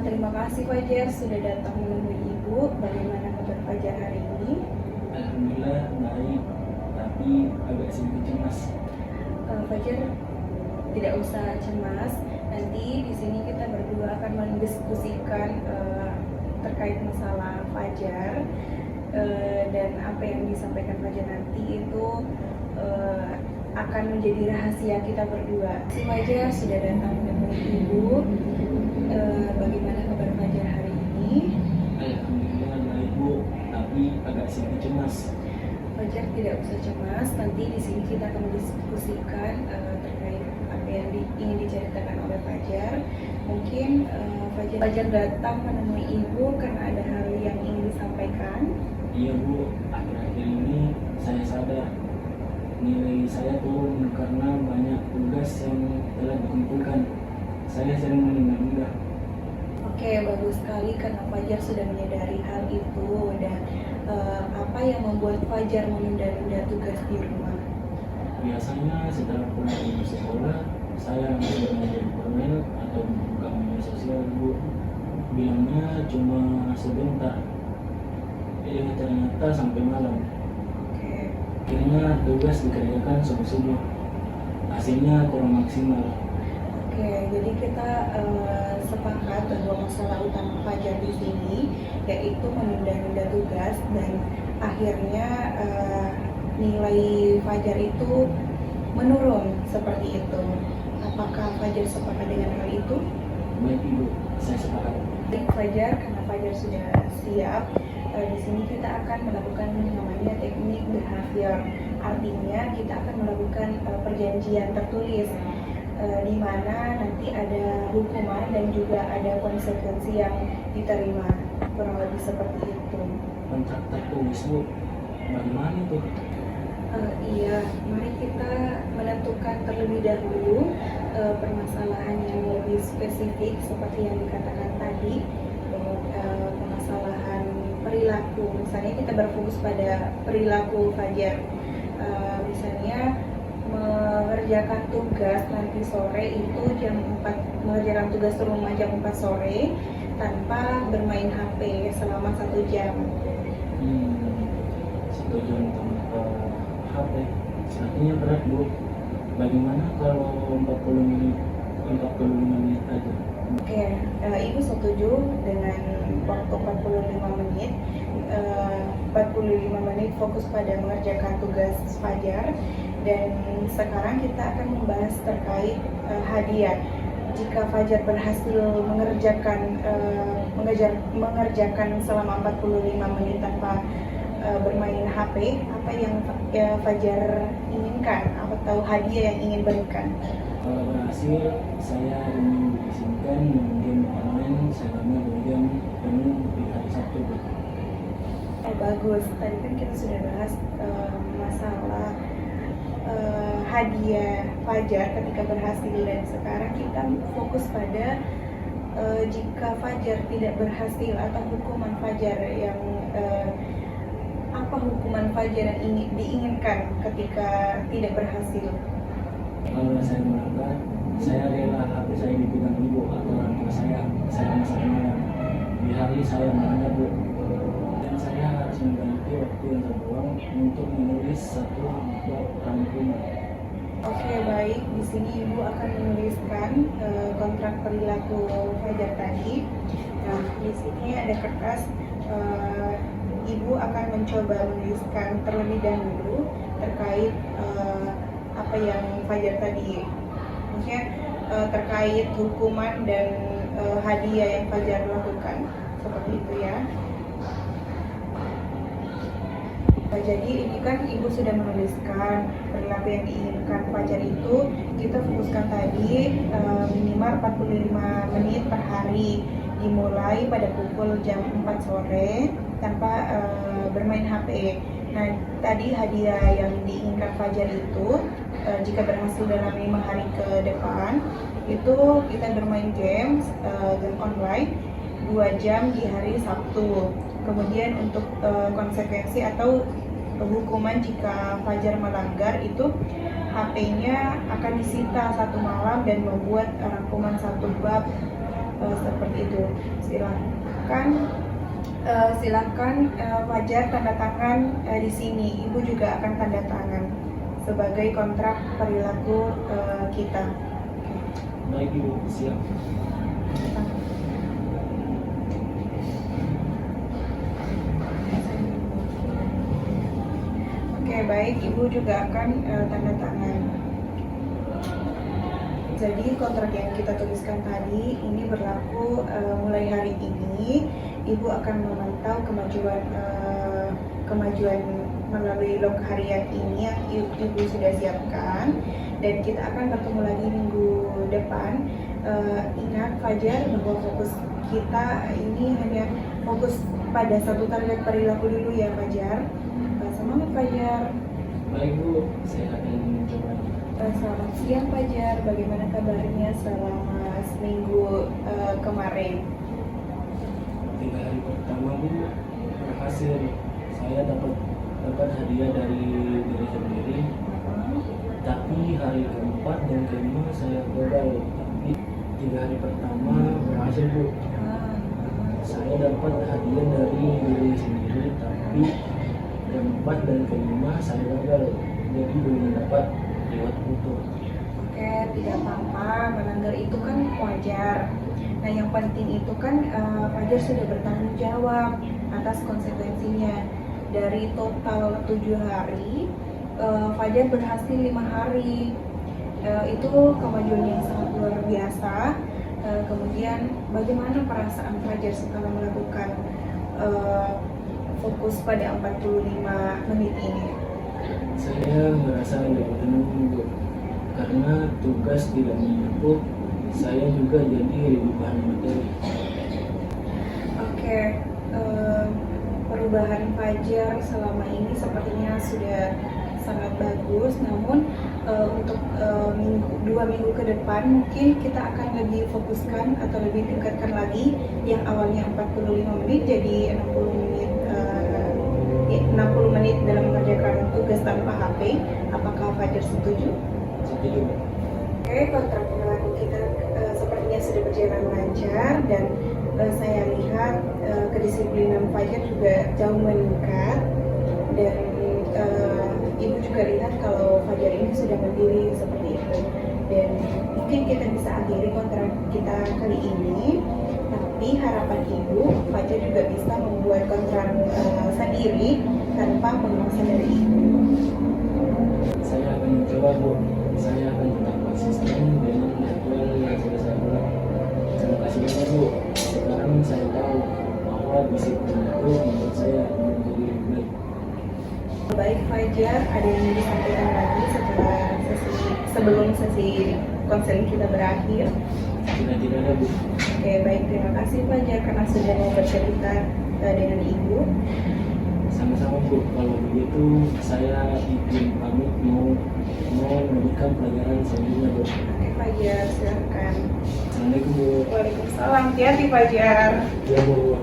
Terima kasih Fajar sudah datang menemui Ibu. Bagaimana kabar Fajar hari ini? Alhamdulillah baik, tapi agak sedikit cemas. Fajar tidak usah cemas. Nanti di sini kita berdua akan mendiskusikan terkait masalah Fajar dan apa yang disampaikan Fajar nanti itu akan menjadi rahasia kita berdua. Si Fajar sudah datang menemui Ibu. Bagaimana kabar Fajar hari ini? Alhamdulillah baik Bu, tapi agak sedikit cemas. Fajar tidak usah cemas. Nanti di sini kita akan mendiskusikan terkait apa yang ingin diceritakan oleh Fajar. Mungkin Fajar datang menemui Ibu karena ada hal yang ingin disampaikan. Iya Bu, akhir-akhir ini saya sadar nilai saya turun karena banyak tugas yang telah dikumpulkan. Saya sering menunda-nunda. Oke, bagus sekali karena Fajar sudah menyadari hal itu. Dan apa yang membuat Fajar menunda-nunda tugas di rumah? Biasanya setelah pulang dari sekolah, saya mengajar di permen atau membuka media sosial Bu. Bilangnya cuma sebentar, ternyata sampai malam. Oke. Akhirnya tugas dikerjakan subuh-subuh, hasilnya kurang maksimal. Oke, jadi kita sepakat bahwa masalah utama Fajar di sini yaitu menunda-nunda tugas dan akhirnya nilai Fajar itu menurun seperti itu. Apakah Fajar sepakat dengan hal itu? Baik Ibu, saya sepakat. Baik Fajar, karena Fajar sudah siap, di sini kita akan melakukan namanya teknik behavior. Artinya kita akan melakukan perjanjian tertulis. Di mana nanti ada hukuman dan juga ada konsekuensi yang diterima, kurang lebih seperti itu. Kontrak tertulis Bu, bagaimana itu? Iya, mari kita menentukan terlebih dahulu permasalahan yang lebih spesifik seperti yang dikatakan tadi, permasalahan perilaku. Misalnya kita berfokus pada perilaku Fajar, misalnya mengerjakan tugas nanti sore itu jam 4, mengerjakan tugas rumah jam 4 sore tanpa bermain HP selama 1 jam. 1 jam tanpa HP, artinya berat Bu. Bagaimana kalau 45 menit aja? Oke, Ibu setuju dengan waktu 45 menit. 45 menit fokus pada mengerjakan tugas Fajar. Dan sekarang kita akan membahas terkait hadiah. Jika Fajar berhasil mengerjakan selama 45 menit tanpa bermain HP, apa yang Fajar inginkan atau hadiah yang ingin berikan? Kalau berhasil, saya ingin diizinkan main game online selama 2 jam penuh di hari Sabtu. Bagus, tadi kan kita sudah bahas masalah hadiah Fajar ketika berhasil, dan sekarang kita fokus pada jika Fajar tidak berhasil atau hukuman Fajar yang apa hukuman Fajar yang diinginkan ketika tidak berhasil? Kalau saya melanggar, saya rela HP saya dipegang ibu atau orang tua saya masak malam. Di hari saya melanggar Bu, dan saya harus mengganti waktu yang terbuang untuk menulis satu bab rangkuman. Oke, Baik, di sini Ibu akan menuliskan kontrak perilaku Fajar tadi. Nah, di sini ada kertas. Ibu akan mencoba menuliskan terlebih dahulu terkait apa yang Fajar tadi, maksudnya terkait hukuman dan hadiah yang Fajar lakukan, seperti itu ya. Jadi ini kan Ibu sudah menuliskan perilaku yang diinginkan Fajar itu, kita fokuskan tadi minimal 45 menit per hari, dimulai pada pukul jam 4 sore tanpa bermain HP. Nah, tadi hadiah yang diinginkan Fajar itu jika berhasil dalam 5 hari ke depan itu kita bermain game online 2 jam di hari Sabtu. Kemudian untuk konsekuensi atau hukuman jika Fajar melanggar itu HP-nya akan disita 1 malam dan membuat rangkuman 1 bab seperti itu. Silakan Fajar tanda tangan di sini. Ibu juga akan tanda tangan sebagai kontrak perilaku kita. Baik Ibu, siap. Oke, baik, Ibu juga akan tanda tangan. Jadi kontrak yang kita tuliskan tadi ini berlaku mulai hari ini. Ibu akan memantau kemajuan melalui log harian ini yang Ibu sudah siapkan, dan kita akan bertemu lagi minggu depan. Ingat Fajar, bahwa fokus kita ini hanya fokus pada satu target perilaku dulu ya Fajar. Semangat Fajar. Baik Bu, saya akan mencoba. Selamat siang Fajar, bagaimana kabarnya selama seminggu kemarin? 3 hari pertama Bu berhasil. Saya dapat hadiah dari diri sendiri. Tapi hari keempat dan kelima saya gagal. Tapi 3 hari pertama berhasil Bu. Saya dapat hadiah dari diri sendiri, tapi keempat dan kelima saya gagal. Jadi belum dapat lewat foto. Oke, tidak apa-apa, melanggar itu kan wajar. Nah, yang penting itu kan Fajar sudah bertanggung jawab atas konsekuensinya. Dari total 7 hari, Fajar berhasil 5 hari. Itu kemajuan yang sangat luar biasa. Kemudian bagaimana perasaan Fajar setelah melakukan fokus pada 45 menit ini? Saya merasa lebih tenang Bu, karena tugas tidak menumpuk. Saya juga jadi lebih paham materi. Oke, perubahan Fajar selama ini sepertinya sudah sangat bagus. Namun untuk 2 minggu ke depan mungkin kita akan lebih fokuskan atau lebih tingkatkan lagi yang awalnya 45 menit jadi 60 menit dalam mengerjakan tugas tanpa HP. Apakah Fajar setuju? Setuju Bu. Oke, kontrak perilaku kita sepertinya sudah berjalan lancar, dan saya lihat kedisiplinan Fajar juga jauh meningkat, dan Ibu juga lihat kalau Fajar ini sudah mandiri seperti itu. Dan mungkin kita bisa akhiri kontrak kita kali ini, tapi harapan Ibu, Fajar juga bisa membuat kontrak sendiri tanpa pengawasan dari Ibu. Saya akan mencoba Bu. Saya akan tetap konsisten dengan jadwal yang sudah saya buat. Terima kasih banyak Bu. Sekarang saya tahu bahwa disiplin itu membuat saya menjadi lebih baik. Baik Fajar, ada yang ingin disampaikan lagi sebelum sesi konseling kita berakhir? Tidak ada Bu. Oke, baik, terima kasih Fajar karena sudah mau bercerita dengan Ibu. Sama-sama Bu. Kalau begitu saya izin pamit mau memberikan pelajaran selanjutnya Bu. Oke Fajar, silakan. Assalamualaikum Bu. Waalaikumsalam, hati-hati Fajar. Ya Bu.